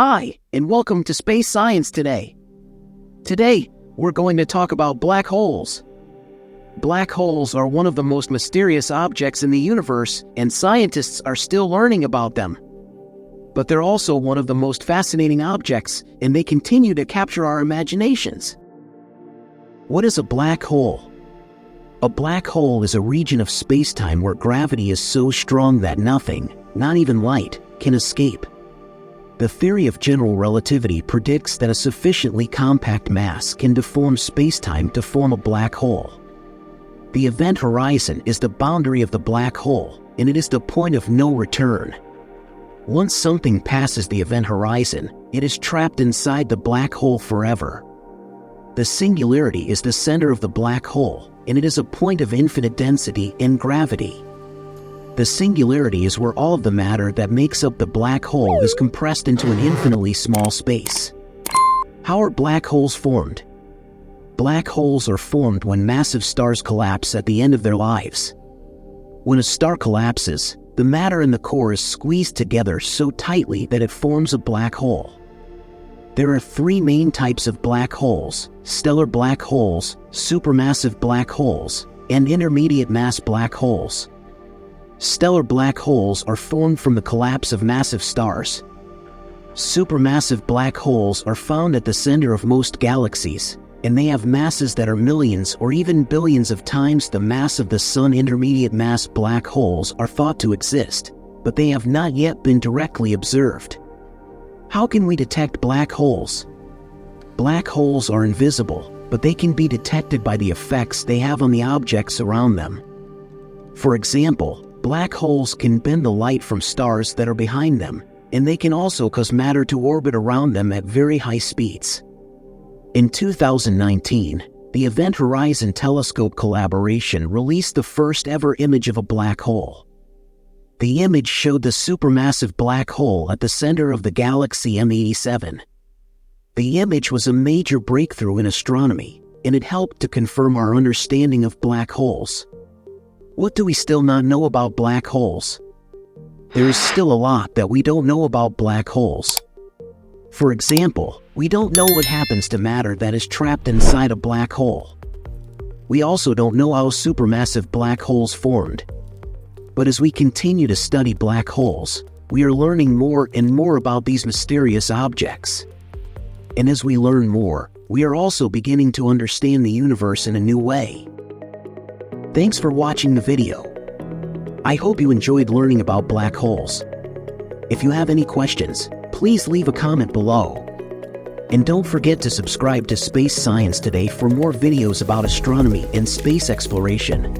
Hi, and welcome to Space Science Today. Today, we're going to talk about black holes. Black holes are one of the most mysterious objects in the universe, and scientists are still learning about them. But they're also one of the most fascinating objects, and they continue to capture our imaginations. What is a black hole? A black hole is a region of space-time where gravity is so strong that nothing, not even light, can escape. The theory of general relativity predicts that a sufficiently compact mass can deform space-time to form a black hole. The event horizon is the boundary of the black hole, and it is the point of no return. Once something passes the event horizon, it is trapped inside the black hole forever. The singularity is the center of the black hole, and it is a point of infinite density and gravity. The singularity is where all of the matter that makes up the black hole is compressed into an infinitely small space. How are black holes formed? Black holes are formed when massive stars collapse at the end of their lives. When a star collapses, the matter in the core is squeezed together so tightly that it forms a black hole. There are three main types of black holes: stellar black holes, supermassive black holes, and intermediate mass black holes. Stellar black holes are formed from the collapse of massive stars. Supermassive black holes are found at the center of most galaxies, and they have masses that are millions or even billions of times the mass of the Sun. Intermediate mass black holes are thought to exist, but they have not yet been directly observed. How can we detect black holes? Black holes are invisible, but they can be detected by the effects they have on the objects around them. For example, black holes can bend the light from stars that are behind them, and they can also cause matter to orbit around them at very high speeds. In 2019, the Event Horizon Telescope collaboration released the first ever image of a black hole. The image showed the supermassive black hole at the center of the galaxy M87. The image was a major breakthrough in astronomy, and it helped to confirm our understanding of black holes. What do we still not know about black holes? There is still a lot that we don't know about black holes. For example, we don't know what happens to matter that is trapped inside a black hole. We also don't know how supermassive black holes formed. But as we continue to study black holes, we are learning more and more about these mysterious objects. And as we learn more, we are also beginning to understand the universe in a new way. Thanks for watching the video. I hope you enjoyed learning about black holes. If you have any questions, please leave a comment below. And don't forget to subscribe to Space Science Today for more videos about astronomy and space exploration.